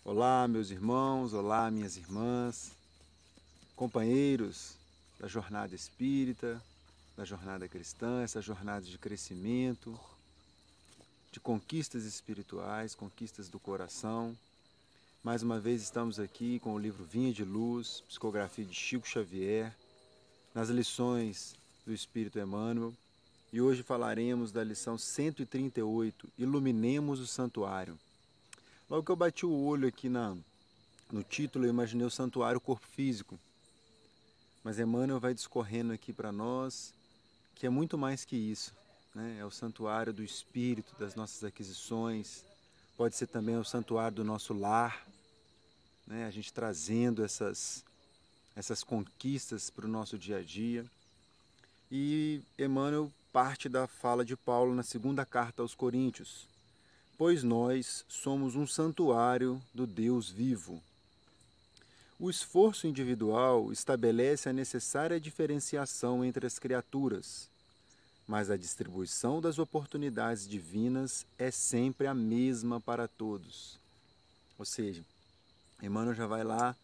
Olá, meus irmãos, olá, minhas irmãs, companheiros da jornada espírita, da jornada cristã, essa jornada de crescimento, de conquistas espirituais, conquistas do coração. Mais uma vez estamos aqui com o livro Vinha de Luz, psicografia de Chico Xavier, nas lições do Espírito Emmanuel, e hoje falaremos da lição 138, Iluminemos o Santuário. Logo que eu bati o olho aqui no título, eu imaginei o santuário corpo físico. Mas Emmanuel vai discorrendo aqui para nós que é muito mais que isso, né? É o santuário do espírito, das nossas aquisições, pode ser também o santuário do nosso lar, né? A gente trazendo essas conquistas para o nosso dia a dia. E Emmanuel parte da fala de Paulo na segunda carta aos Coríntios: pois nós somos um santuário do Deus vivo. O esforço individual estabelece a necessária diferenciação entre as criaturas, mas a distribuição das oportunidades divinas é sempre a mesma para todos. Ou seja, Emmanuel já vai lá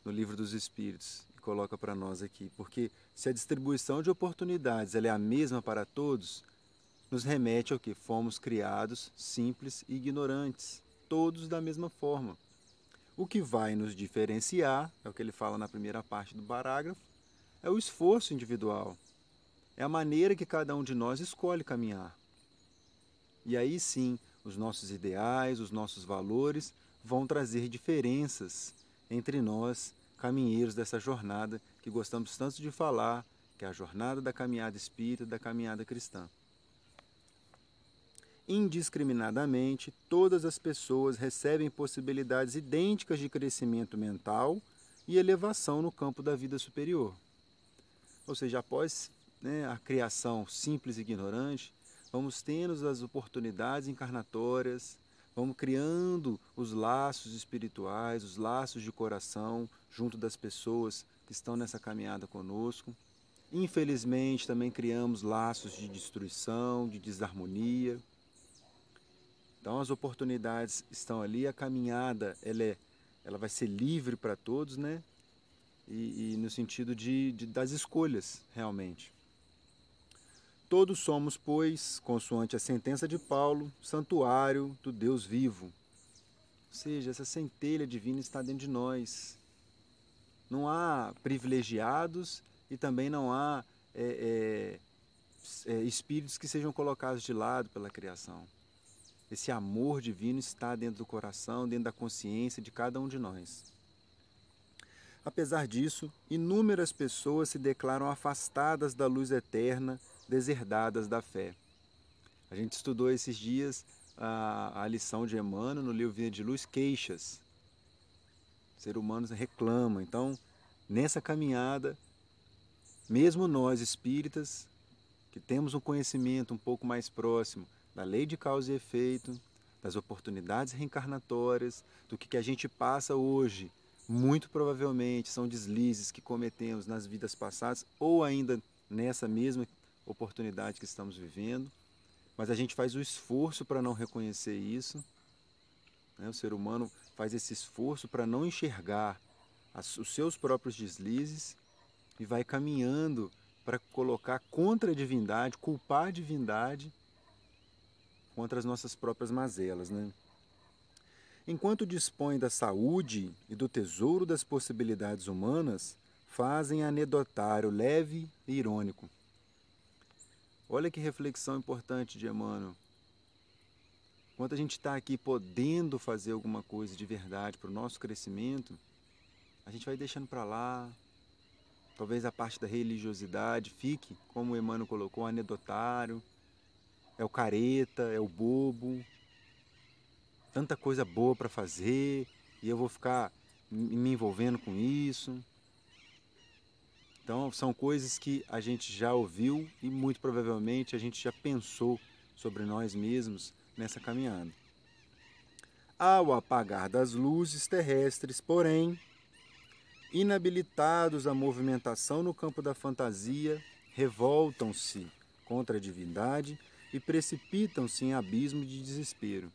no Livro dos Espíritos e coloca para nós aqui, porque se a distribuição de oportunidades ela é a mesma para todos, nos remete ao que fomos criados simples e ignorantes, todos da mesma forma. O que vai nos diferenciar, é o que ele fala na primeira parte do parágrafo, é o esforço individual. É a maneira que cada um de nós escolhe caminhar. E aí sim, os nossos ideais, os nossos valores vão trazer diferenças entre nós, caminheiros dessa jornada que gostamos tanto de falar, que é a jornada da caminhada espírita, da caminhada cristã. Indiscriminadamente, todas as pessoas recebem possibilidades idênticas de crescimento mental e elevação no campo da vida superior. Ou seja, após a criação simples e ignorante, vamos tendo as oportunidades encarnatórias, vamos criando os laços espirituais, os laços de coração junto das pessoas que estão nessa caminhada conosco. Infelizmente, também criamos laços de destruição, de desarmonia. Então as oportunidades estão ali, a caminhada ela vai ser livre para todos, né? E no sentido das escolhas, realmente. Todos somos, pois, consoante a sentença de Paulo, santuário do Deus vivo. Ou seja, essa centelha divina está dentro de nós. Não há privilegiados e também não há espíritos que sejam colocados de lado pela criação. Esse amor divino está dentro do coração, dentro da consciência de cada um de nós. Apesar disso, inúmeras pessoas se declaram afastadas da luz eterna, deserdadas da fé. A gente estudou esses dias a lição de Emmanuel no livro Vinha de Luz, queixas. O ser humano reclama. Então, nessa caminhada, mesmo nós espíritas, que temos um conhecimento um pouco mais próximo da lei de causa e efeito, das oportunidades reencarnatórias, do que a gente passa hoje, muito provavelmente são deslizes que cometemos nas vidas passadas ou ainda nessa mesma oportunidade que estamos vivendo, mas a gente faz o esforço para não reconhecer isso, né? O ser humano faz esse esforço para não enxergar os seus próprios deslizes e vai caminhando para colocar contra a divindade, culpar a divindade contra as nossas próprias mazelas, né? Enquanto dispõem da saúde e do tesouro das possibilidades humanas, fazem anedotário leve e irônico. Olha que reflexão importante de Emmanuel. Enquanto a gente está aqui podendo fazer alguma coisa de verdade para o nosso crescimento, a gente vai deixando para lá. Talvez a parte da religiosidade fique, como o Emmanuel colocou, anedotário. É o careta, é o bobo. Tanta coisa boa para fazer e eu vou ficar me envolvendo com isso. Então, são coisas que a gente já ouviu e muito provavelmente a gente já pensou sobre nós mesmos nessa caminhada. Ao apagar das luzes terrestres, porém, inabilitados à movimentação no campo da fantasia, revoltam-se contra a divindade e precipitam-se em abismo de desespero.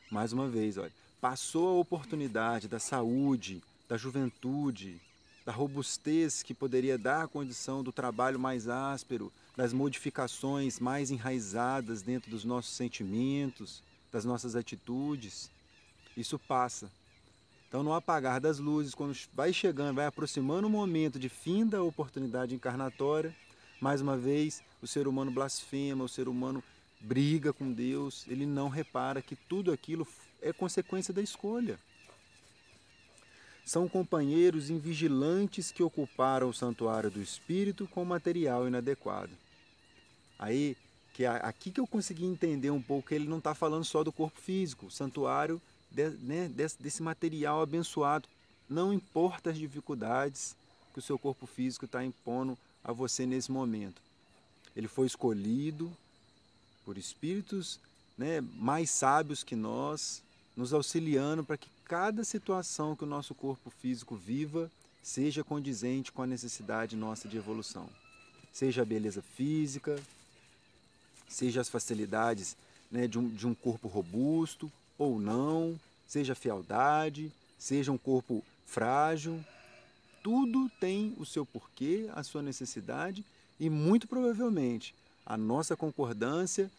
Mais uma vez, olha, passou a oportunidade da saúde, da juventude, da robustez que poderia dar a condição do trabalho mais áspero, das modificações mais enraizadas dentro dos nossos sentimentos, das nossas atitudes, isso passa. Então, no apagar das luzes, quando vai chegando, vai aproximando o momento de fim da oportunidade encarnatória, mais uma vez, o ser humano blasfema, o ser humano briga com Deus, ele não repara que tudo aquilo é consequência da escolha. São companheiros invigilantes que ocuparam o santuário do espírito com material inadequado. Aí, aqui que eu consegui entender um pouco que ele não está falando só do corpo físico, o santuário desse material abençoado, não importa as dificuldades que o seu corpo físico está impondo a você nesse momento. Ele foi escolhido por espíritos mais sábios que nós, nos auxiliando para que cada situação que o nosso corpo físico viva seja condizente com a necessidade nossa de evolução. Seja a beleza física, seja as facilidades de um corpo robusto ou não, seja a fealdade, seja um corpo frágil. Tudo tem o seu porquê, a sua necessidade e, muito provavelmente, a nossa concordância,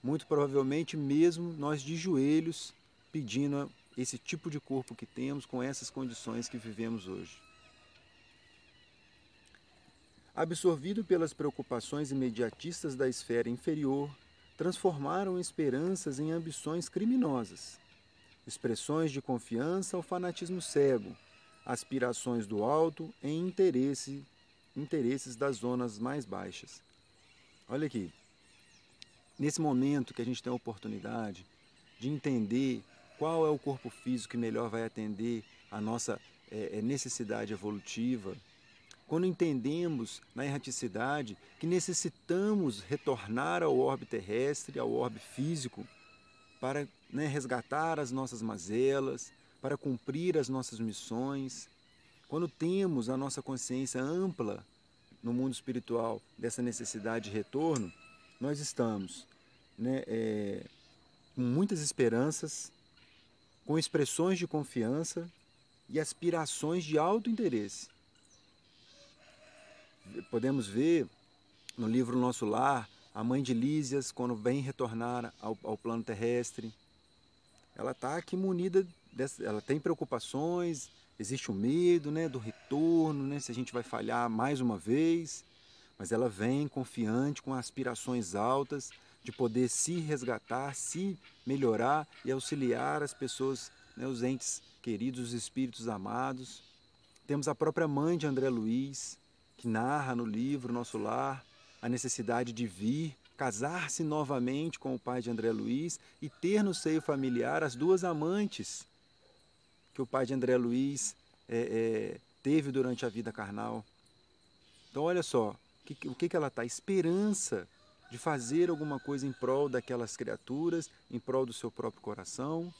muito provavelmente mesmo nós de joelhos pedindo esse tipo de corpo que temos com essas condições que vivemos hoje. Absorvido pelas preocupações imediatistas da esfera inferior, transformaram esperanças em ambições criminosas, expressões de confiança ao fanatismo cego, aspirações do alto em interesses das zonas mais baixas. Olha aqui, nesse momento que a gente tem a oportunidade de entender qual é o corpo físico que melhor vai atender a nossa necessidade evolutiva, quando entendemos na erraticidade que necessitamos retornar ao orbe terrestre, ao orbe físico, para resgatar as nossas mazelas, para cumprir as nossas missões, quando temos a nossa consciência ampla no mundo espiritual dessa necessidade de retorno, nós estamos com muitas esperanças, com expressões de confiança e aspirações de alto interesse. Podemos ver no livro Nosso Lar, a mãe de Lísias, quando vem retornar ao plano terrestre, ela está aqui munida, ela tem preocupações, existe o medo do retorno, se a gente vai falhar mais uma vez, mas ela vem confiante, com aspirações altas, de poder se resgatar, se melhorar e auxiliar as pessoas, os entes queridos, os espíritos amados. Temos a própria mãe de André Luiz, que narra no livro Nosso Lar a necessidade de vir, casar-se novamente com o pai de André Luiz e ter no seio familiar as duas amantes que o pai de André Luiz teve durante a vida carnal. Então olha só, o que ela está? Esperança de fazer alguma coisa em prol daquelas criaturas, em prol do seu próprio coração.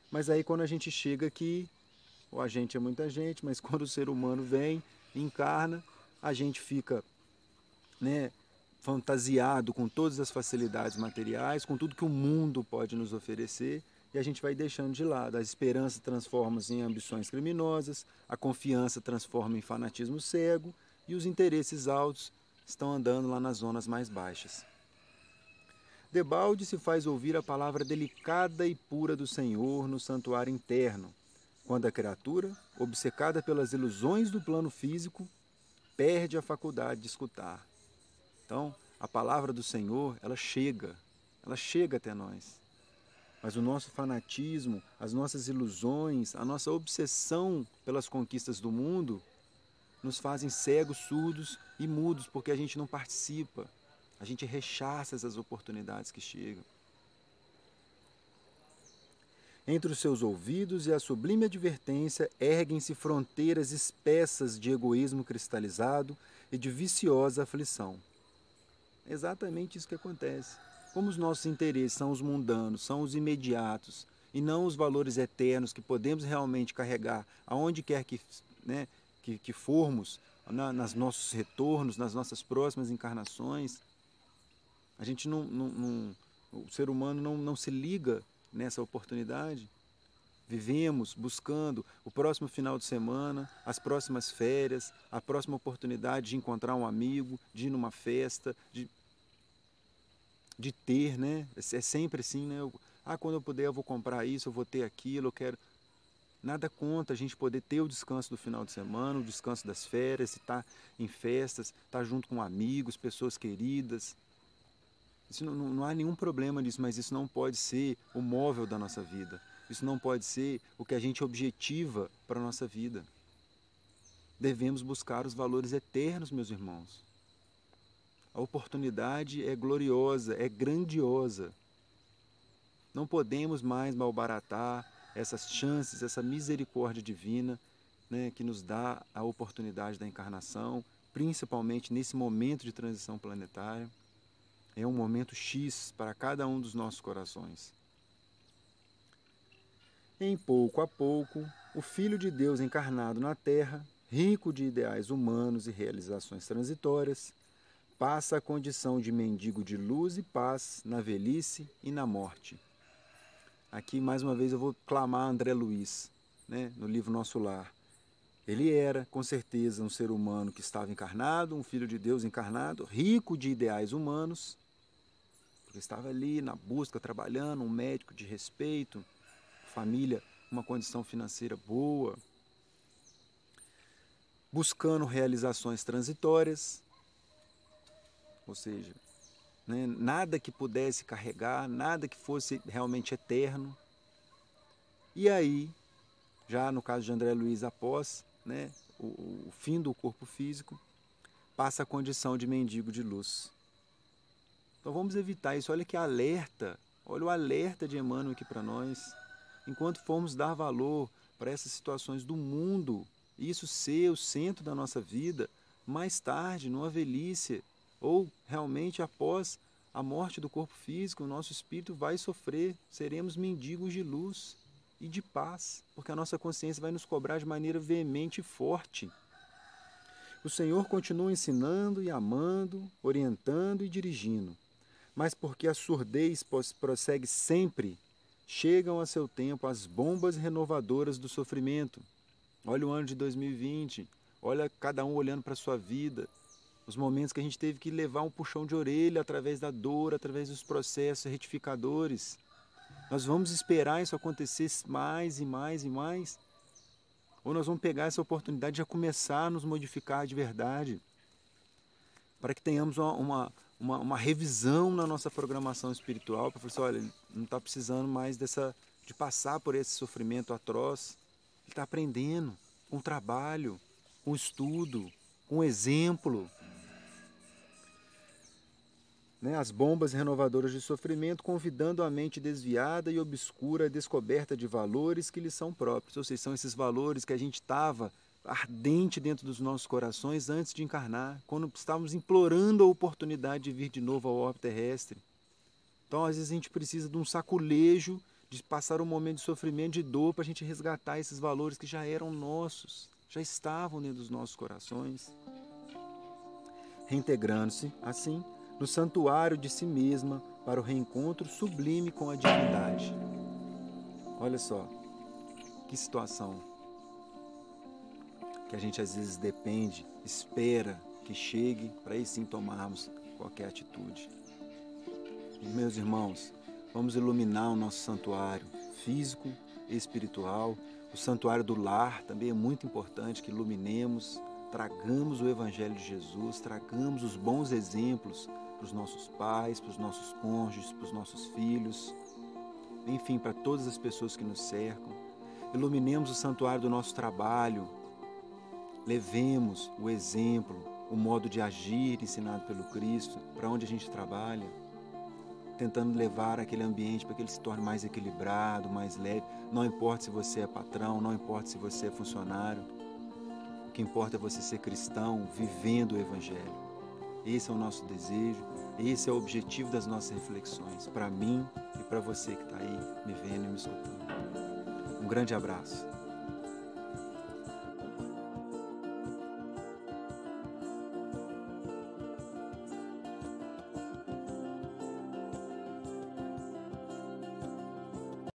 Mas aí quando a gente chega aqui, ou a gente é muita gente, mas quando o ser humano vem, encarna, a gente fica fantasiado com todas as facilidades materiais, com tudo que o mundo pode nos oferecer, e a gente vai deixando de lado. A esperança transforma-se em ambições criminosas, a confiança transforma em fanatismo cego, e os interesses altos estão andando lá nas zonas mais baixas. Debalde se faz ouvir a palavra delicada e pura do Senhor no santuário interno, quando a criatura, obcecada pelas ilusões do plano físico, perde a faculdade de escutar. Então, a palavra do Senhor, ela chega até nós. Mas o nosso fanatismo, as nossas ilusões, a nossa obsessão pelas conquistas do mundo, nos fazem cegos, surdos e mudos, porque a gente não participa, a gente rechaça essas oportunidades que chegam. Entre os seus ouvidos e a sublime advertência erguem-se fronteiras espessas de egoísmo cristalizado e de viciosa aflição. É exatamente isso que acontece. Como os nossos interesses são os mundanos, são os imediatos, e não os valores eternos que podemos realmente carregar aonde quer que formos, nos nossos retornos, nas nossas próximas encarnações, a gente o ser humano não se liga nessa oportunidade. vivemos buscando o próximo final de semana, as próximas férias, a próxima oportunidade de encontrar um amigo, de ir numa festa, de ter, né? É sempre assim, né? Quando eu puder eu vou comprar isso, eu vou ter aquilo, eu quero... Nada contra a gente poder ter o descanso do final de semana, o descanso das férias, estar em festas, estar junto com amigos, pessoas queridas. Isso não há nenhum problema nisso, mas isso não pode ser o móvel da nossa vida. Isso não pode ser o que a gente objetiva para a nossa vida. Devemos buscar os valores eternos, meus irmãos. A oportunidade é gloriosa, é grandiosa. Não podemos mais malbaratar essas chances, essa misericórdia divina, né, que nos dá a oportunidade da encarnação, principalmente nesse momento de transição planetária. É um momento X para cada um dos nossos corações. Em pouco a pouco, o Filho de Deus encarnado na Terra, rico de ideais humanos e realizações transitórias, passa a condição de mendigo de luz e paz na velhice e na morte. Aqui, mais uma vez, eu vou clamar André Luiz, né, no livro Nosso Lar. Ele era, com certeza, um ser humano que estava encarnado, um Filho de Deus encarnado, rico de ideais humanos, porque estava ali na busca, trabalhando, um médico de respeito, família, uma condição financeira boa, buscando realizações transitórias, ou seja, né, nada que pudesse carregar, nada que fosse realmente eterno. E aí, já no caso de André Luiz, após, né, o fim do corpo físico, passa a condição de mendigo de luz. Então vamos evitar isso. Olha que alerta, olha o alerta de Emmanuel aqui para nós. Enquanto formos dar valor para essas situações do mundo, isso ser o centro da nossa vida, mais tarde, numa velhice, ou realmente após a morte do corpo físico, o nosso espírito vai sofrer, seremos mendigos de luz e de paz, porque a nossa consciência vai nos cobrar de maneira veemente e forte. O Senhor continua ensinando e amando, orientando e dirigindo, mas porque a surdez prossegue sempre, chegam a seu tempo as bombas renovadoras do sofrimento. Olha o ano de 2020, olha cada um olhando para a sua vida, os momentos que a gente teve que levar um puxão de orelha através da dor, através dos processos retificadores. Nós vamos esperar isso acontecer mais e mais e mais? Ou nós vamos pegar essa oportunidade de já começar a nos modificar de verdade, para que tenhamos uma revisão na nossa programação espiritual, para falar assim, olha, não está precisando mais de passar por esse sofrimento atroz. Ele está aprendendo com trabalho, com estudo, com exemplo. Né, as bombas renovadoras de sofrimento, convidando a mente desviada e obscura à descoberta de valores que lhes são próprios. Ou seja, são esses valores que a gente estava ardente dentro dos nossos corações antes de encarnar, quando estávamos implorando a oportunidade de vir de novo ao orbe terrestre. Então, às vezes, a gente precisa de um saculejo, de passar um momento de sofrimento, de dor, para a gente resgatar esses valores que já eram nossos, já estavam dentro dos nossos corações. Reintegrando-se, assim, no santuário de si mesma para o reencontro sublime com a divindade. Olha só, que situação que a gente às vezes depende, espera que chegue para aí sim tomarmos qualquer atitude. E, meus irmãos, vamos iluminar o nosso santuário físico e espiritual. O santuário do lar também é muito importante que iluminemos, tragamos o Evangelho de Jesus, tragamos os bons exemplos para os nossos pais, para os nossos cônjuges, para os nossos filhos, enfim, para todas as pessoas que nos cercam. Iluminemos o santuário do nosso trabalho, levemos o exemplo, o modo de agir ensinado pelo Cristo para onde a gente trabalha, tentando levar aquele ambiente para que ele se torne mais equilibrado, mais leve. Não importa se você é patrão, não importa se você é funcionário, o que importa é você ser cristão, vivendo o Evangelho. Esse é o nosso desejo, esse é o objetivo das nossas reflexões, para mim e para você que está aí me vendo e me escutando. Um grande abraço.